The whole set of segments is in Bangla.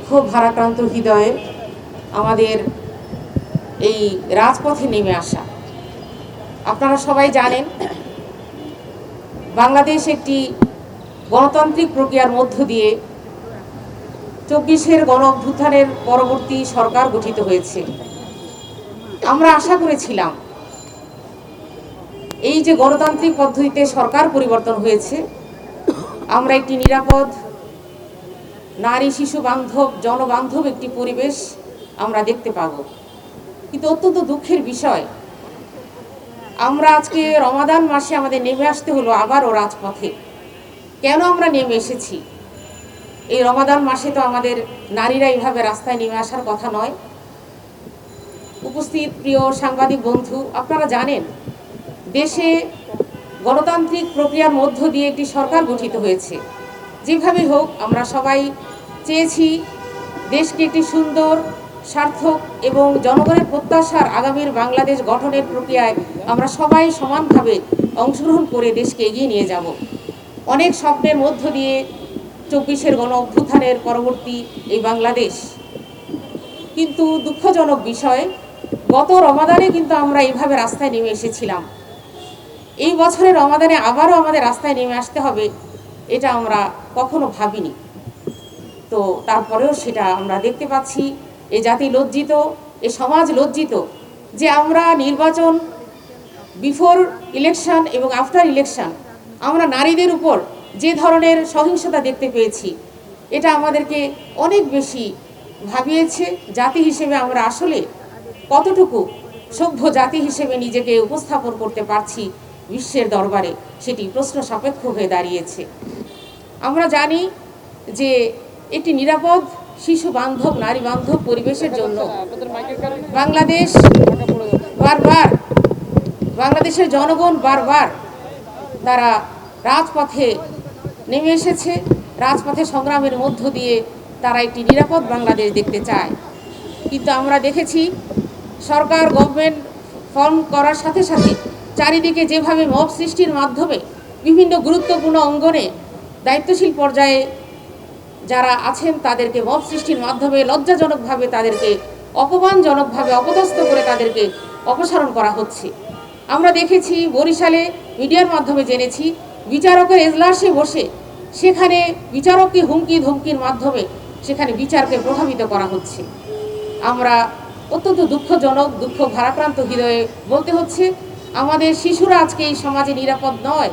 দুঃখ ভারাক্রান্ত হৃদয়ে আমাদের এই রাজপথে নেমে আসা। আপনারা সবাই জানেন বাংলাদেশ একটি গণতান্ত্রিক প্রক্রিয়ার মধ্য দিয়ে ২৪-এর গণ অভ্যুত্থানের পরবর্তী সরকার গঠিত হয়েছে। আমরা আশা করেছিলাম এই যে গণতান্ত্রিক পদ্ধতিতে সরকার পরিবর্তন হয়েছে, আমরা একটি নিরাপদ, নারী শিশু বান্ধব, জনবান্ধব একটি পরিবেশ আমরা দেখতে পাব। কিন্তু অত্যন্ত দুঃখের বিষয়, আমরা আজকে রমাদান মাসে আমাদের নেমে আসতে হলো আবারও রাজপথে। কেন আমরা নেমে এসেছি? এই রমাদান মাসে তো আমাদের নারীরা এইভাবে রাস্তায় নেমে আসার কথা নয়। উপস্থিত প্রিয় সাংবাদিক বন্ধু, আপনারা জানেন দেশে গণতান্ত্রিক প্রক্রিয়ার মধ্য দিয়ে একটি সরকার গঠিত হয়েছে। যেভাবে হোক আমরা সবাই চেয়েছি দেশকে একটি সুন্দর, সার্থক এবং জনগণের প্রত্যাশার আগামীর বাংলাদেশ গঠনের প্রক্রিয়ায় আমরা সবাই সমানভাবে অংশগ্রহণ করে দেশকে এগিয়ে নিয়ে যাব। অনেক স্বপ্নের মধ্য দিয়ে ২৪-এর গণ অভ্যুত্থানের পরবর্তী এই বাংলাদেশ। কিন্তু দুঃখজনক বিষয়, গত রমাদানে কিন্তু আমরা এইভাবে রাস্তায় নেমে এসেছিলাম। এই বছরের রমাদানে আবারও আমাদের রাস্তায় নেমে আসতে হবে, এটা আমরা কখনো ভাবিনি। তো তারপরেও সেটা আমরা দেখতে পাচ্ছি। এ জাতি লজ্জিত, এ সমাজ লজ্জিত যে আমরা নির্বাচন, বিফোর ইলেকশন এবং আফটার ইলেকশন আমরা নারীদের উপর যে ধরনের সহিংসতা দেখতে পেয়েছি, এটা আমাদেরকে অনেক বেশি ভাবিয়েছে। জাতি হিসেবে আমরা আসলে কতটুকু সভ্য জাতি হিসেবে নিজেকে উপস্থাপন করতে পারছি বিশ্বের দরবারে, সেটি প্রশ্ন সাপেক্ষ হয়ে দাঁড়িয়েছে। আমরা জানি যে একটি নিরাপদ, শিশু বান্ধব, নারী বান্ধব পরিবেশের জন্য বাংলাদেশের জনগণ বারবার তারা রাজপথে নেমে এসেছে। রাজপথে সংগ্রামের মধ্য দিয়ে তারা একটি নিরাপদ বাংলাদেশ দেখতে চায়। কিন্তু আমরা দেখেছি সরকার, গভর্নমেন্ট ফর্ম করার সাথে সাথে চারিদিকে যেভাবে মব সৃষ্টির মাধ্যমে বিভিন্ন গুরুত্বপূর্ণ অঙ্গনে দায়িত্বশীল পর্যায়ে যারা আছেন তাদেরকে মব সৃষ্টির মাধ্যমে লজ্জাজনকভাবে, তাদেরকে অপমানজনকভাবে অপদস্থ করে তাদেরকে অপসারণ করা হচ্ছে। আমরা দেখেছি বরিশালে, মিডিয়ার মাধ্যমে জেনেছি, বিচারকের এজলাসে বসে সেখানে বিচারককে হুমকি ধমকির মাধ্যমে সেখানে বিচারকে প্রভাবিত করা হচ্ছে। আমরা অত্যন্ত দুঃখজনক, দুঃখ ভারাক্রান্ত হৃদয়ে বলতে হচ্ছে, আমাদের শিশুরা আজকে এই সমাজে নিরাপদ নয়।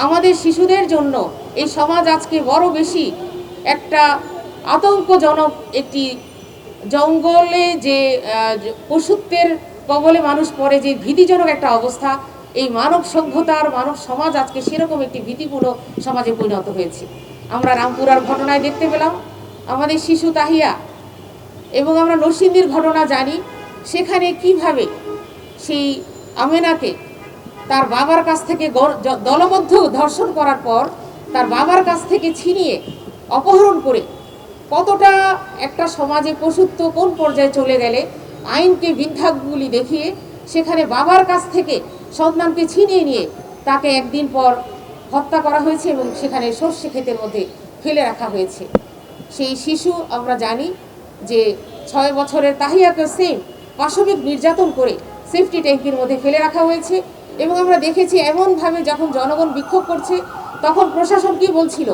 আমাদের শিশুদের জন্য এই সমাজ আজকে বড় বেশি একটা আতঙ্কজনক, একটি জঙ্গলে যে পশুত্বের কবলে মানুষ পড়ে যে ভীতিজনক একটা অবস্থা, এই মানব সভ্যতার, মানব সমাজ আজকে সেরকম একটি ভীতিপূর্ণ সমাজে পরিণত হয়েছে। আমরা রামপুরার ঘটনায় দেখতে পেলাম আমাদের শিশু তাহিয়া, এবং আমরা নরসিংদীর ঘটনা জানি সেখানে কিভাবে সেই আমেনাকে তার বাবার কাছ থেকে দলবদ্ধ ধর্ষণ করার পর তার বাবার কাছ থেকে ছিনিয়ে অপহরণ করে কতটা একটা সমাজে পশুত্ব কোন পর্যায়ে চলে গেলে আইনকে বৃদ্ধাঙ্গুলি দেখিয়ে সেখানে বাবার কাছ থেকে সন্তানকে ছিনিয়ে নিয়ে তাকে একদিন পর হত্যা করা হয়েছে এবং সেখানে সর্ষে ক্ষেতের মধ্যে ফেলে রাখা হয়েছে। সেই শিশু আমরা জানি যে 6 বছরের তাহিয়াকে সেম পাশবিক নির্যাতন করে সেফটি ট্যাঙ্কির মধ্যে ফেলে রাখা হয়েছে। এবং আমরা দেখেছি এমনভাবে যখন জনগণ বিক্ষোভ করছে তখন প্রশাসন কি বলছিল,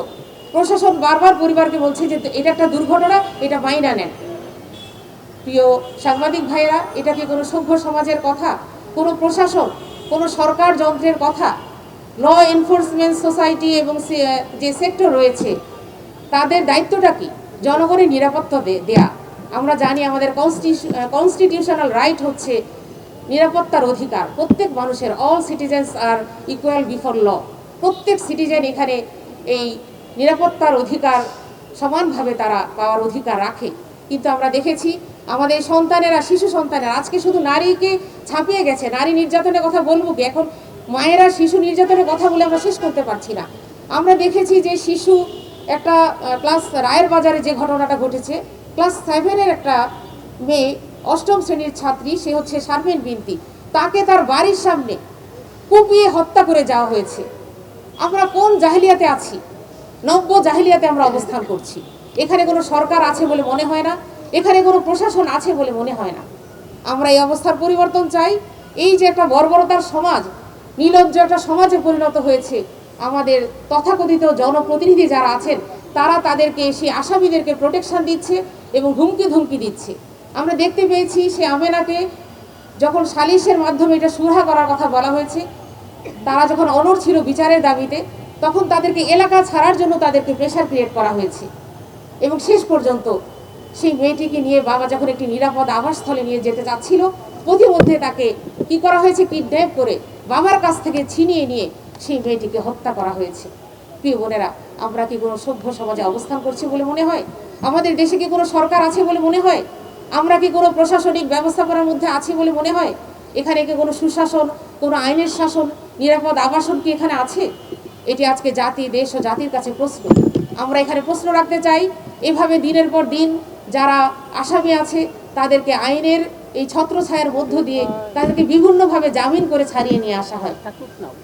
প্রশাসন বারবার পরিবারকে বলছে যে এটা একটা দুর্ঘটনা, এটা মাইনা নেন। প্রিয় সাংবাদিক ভাইয়েরা, এটা কি কোনো সভ্য সমাজের কথা? কোনো প্রশাসন, কোনো সরকার যন্ত্রের কথা? ল এনফোর্সমেন্ট সোসাইটি এবং যে সেক্টর রয়েছে তাদের দায়িত্বটা কি? জনগণের নিরাপত্তা দেয়া। আমরা জানি আমাদের কনস্টিটিউশনাল রাইট হচ্ছে নিরাপত্তার অধিকার। প্রত্যেক মানুষের, অল সিটিজেন্স আর ইকুয়াল বিফোর ল। প্রত্যেক সিটিজেন এখানে এই নিরাপত্তার অধিকার সমানভাবে তারা পাওয়ার অধিকার রাখে। কিন্তু আমরা দেখেছি আমাদের সন্তানেরা, শিশু সন্তানেরা আজকে শুধু নারীকে ছাপিয়ে গেছে। নারী নির্যাতনের কথা বলবো কি? এখন মায়েরা শিশু নির্যাতনের কথা বলে আমরা শেষ করতে পারছি না। আমরা দেখেছি যে শিশু একটা ক্লাস রায়ের বাজারে যে ঘটনাটা ঘটেছে, ক্লাস 7-এর একটা মেয়ে, 8ম শ্রেণীর ছাত্রী, সে হচ্ছে শারমিন বিনতি, তাকে তার বাড়ির সামনে কুপিয়ে হত্যা করে যাওয়া হয়েছে। আমরা কোন জাহিলিয়াতে আছি? নব্য জাহিলিয়াতে আমরা অবস্থান করছি। এখানে কোনো সরকার আছে বলে মনে হয় না, এখানে কোনো প্রশাসন আছে বলে মনে হয় না। আমরা এই অবস্থার পরিবর্তন চাই। এই যে একটা বর্বরতার সমাজ, নির্লজ্জ একটা সমাজে পরিণত হয়েছে, আমাদের তথাকথিত জনপ্রতিনিধি যারা আছেন তারা তাদেরকে সেই আসামিদেরকে প্রোটেকশন দিচ্ছে এবং হুমকি ধমকি দিচ্ছে। আমরা দেখতে পেয়েছি সে আমেনাকে যখন সালিশের মাধ্যমে এটা সুরাহা করার কথা বলা হয়েছে, তারা যখন অনড় ছিল বিচারের দাবিতে, তখন তাদেরকে এলাকা ছাড়ার জন্য তাদেরকে প্রেশার ক্রিয়েট করা হয়েছে এবং শেষ পর্যন্ত সেই মেয়েটিকে নিয়ে বাবা যখন একটি নিরাপদ আবাসস্থলে নিয়ে যেতে চাচ্ছিল, পথিমধ্যে তাকে কি করা হয়েছে, কিডন্যাপ করে বাবার কাছ থেকে ছিনিয়ে নিয়ে সেই মেয়েটিকে হত্যা করা হয়েছে। প্রিয় বোনেরা, আমরা কি কোনো সভ্য সমাজে অবস্থান করছি বলে মনে হয়? আমাদের দেশে কি কোনো সরকার আছে বলে মনে হয়? আমরা কি কোনো প্রশাসনিক ব্যবস্থাপনার মধ্যে আছি বলে মনে হয়? এখানে কি কোনো সুশাসন, কোনো আইনের শাসন, নিরাপদ আবাসন কি এখানে আছে? এটি আজকে জাতি, দেশ ও জাতির কাছে প্রশ্ন। আমরা এখানে প্রশ্ন রাখতে চাই, এভাবে দিনের পর দিন যারা আসামি আছে তাদেরকে আইনের এই ছত্রছায়ার মধ্য দিয়ে তাদেরকে বিভিন্নভাবে জামিন করে ছাড়িয়ে নিয়ে আসা হয়।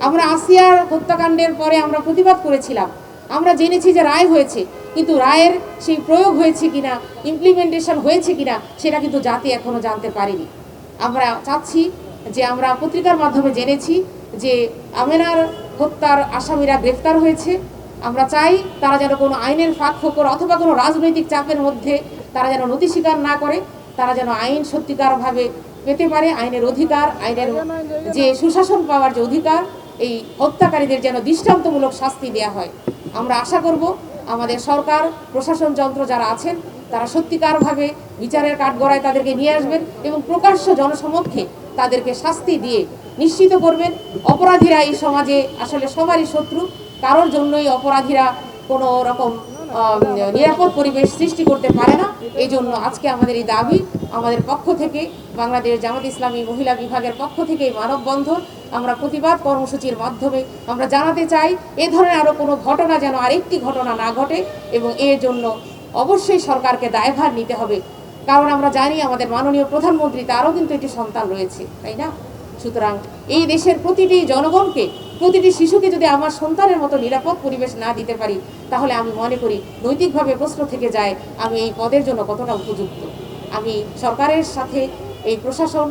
আমরা আসিয়ার হত্যাকাণ্ডের পরে আমরা প্রতিবাদ করেছিলাম, আমরা জেনেছি যে রায় হয়েছে, কিন্তু রায়ের সেই প্রয়োগ হয়েছে কিনা, ইমপ্লিমেন্টেশন হয়েছে কিনা সেটা কিন্তু জাতি এখনো জানতে পারেনি। আমরা চাচ্ছি যে আমরা পত্রিকার মাধ্যমে জেনেছি যে আমেনার হত্যার আসামিরা গ্রেফতার হয়েছে। আমরা চাই তারা যেন কোনো আইনের ফাঁক ফোকর অথবা কোনো রাজনৈতিক চাপের মধ্যে তারা যেন নথি স্বীকার না করে, তারা যেন আইন সত্যিকারভাবে পেতে পারে, আইনের অধিকার, আইনের যে সুশাসন পাওয়ার যে অধিকার, এই হত্যাকারীদের যেন দৃষ্টান্তমূলক শাস্তি দেওয়া হয়। আমরা আশা করব আমাদের সরকার, প্রশাসন যন্ত্র যারা আছেন তারা সত্যিকারভাবে বিচারের কাঠগড়ায় তাদেরকে নিয়ে আসবেন এবং প্রকাশ্য জনসমক্ষে তাদেরকে শাস্তি দিয়ে নিশ্চিত করবেন। অপরাধীরা এই সমাজে আসলে সবারই শত্রু, কারোর জন্যই অপরাধীরা কোনো রকম নিরাপদ পরিবেশ সৃষ্টি করতে পারে না। এই জন্য আজকে আমাদের এই দাবি, আমাদের পক্ষ থেকে, বাংলাদেশ জামাত ইসলামী মহিলা বিভাগের পক্ষ থেকে এই মানববন্ধন, আমরা প্রতিবাদ কর্মসূচির মাধ্যমে আমরা জানাতে চাই এ ধরনের আরও কোনো ঘটনা যেন আরেকটি ঘটনা না ঘটে এবং এর জন্য অবশ্যই সরকারকে দায়ভার নিতে হবে। কারণ আমরা জানি আমাদের মাননীয় প্রধানমন্ত্রী, তারও কিন্তু একটি সন্তান রয়েছে, তাই না? সুতরাং এই দেশের প্রতিটি জনগণকে, প্রতিটি শিশুকে যদি আমার সন্তানের মতো নিরাপদ পরিবেশ না দিতে পারি, তাহলে আমি মনে করি নৈতিকভাবে প্রশ্ন থেকে যায় আমি এই পদের জন্য কতটা উপযুক্ত। আমি সরকারের সাথে এই প্রশাসন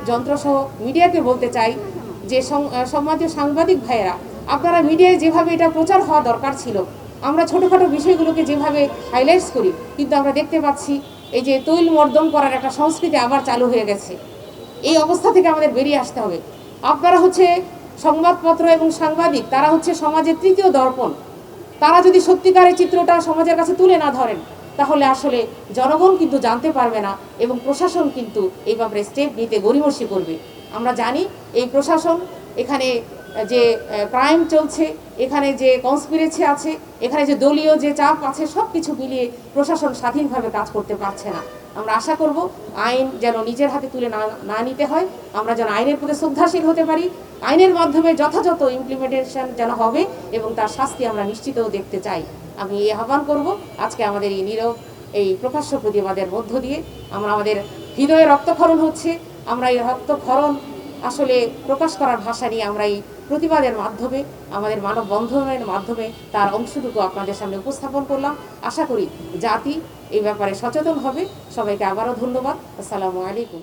যন্ত্রসহ মিডিয়াকে বলতে চাই যে সম্মানীয় সাংবাদিক ভাইয়েরা, আপনারা মিডিয়ায় যেভাবে এটা প্রচার হওয়া দরকার ছিল, আমরা ছোটোখাটো বিষয়গুলোকে যেভাবে হাইলাইটস করি, কিন্তু আমরা দেখতে পাচ্ছি এই যে তৈল মর্দন করার একটা সংস্কৃতি আবার চালু হয়ে গেছে। এই অবস্থা থেকে আমাদের বেরিয়ে আসতে হবে। আপনারা হচ্ছে সংবাদপত্র এবং সাংবাদিক, তারা হচ্ছে সমাজের তৃতীয় দর্পণ। তারা যদি সত্যিকারের চিত্রটা সমাজের কাছে তুলে না ধরেন, তাহলে আসলে জনগণ কিন্তু জানতে পারবে না এবং প্রশাসন কিন্তু এই ব্যাপারে স্টেপ নিতে গড়িমসি করবে। আমরা জানি এই প্রশাসন, এখানে যে ক্রাইম চলছে, এখানে যে কনস্পিরেসি আছে, এখানে যে দলীয় যে চাপ আছে, সব কিছু মিলিয়ে প্রশাসন স্বাধীনভাবে কাজ করতে পারছে না। আমরা আশা করব আইন যেন নিজের হাতে তুলে না নিতে হয়, আমরা যেন আইনের প্রতি শ্রদ্ধাশীল হতে পারি, আইনের মাধ্যমে যথাযথ ইমপ্লিমেন্টেশন যেন হবে এবং তার শাস্তি আমরা নিশ্চিতও দেখতে চাই। আমি এই আহ্বান করব আজকে আমাদের এই নীরব এই প্রকাশ্য প্রতিবাদের মধ্য দিয়ে আমাদের হৃদয়ে রক্তক্ষরণ হচ্ছে। আমরা এই রক্তক্ষরণ আসলে প্রকাশ করার ভাষা নিয়ে আমরা এই প্রতিবাদের মাধ্যমে, আমাদের মানববন্ধনের মাধ্যমে তার অংশটুকু আপনাদের সামনে উপস্থাপন করলাম। আশা করি জাতি এই ব্যাপারে সচেতন হবে। সবাইকে আবারও ধন্যবাদ। আসসালামু আলাইকুম।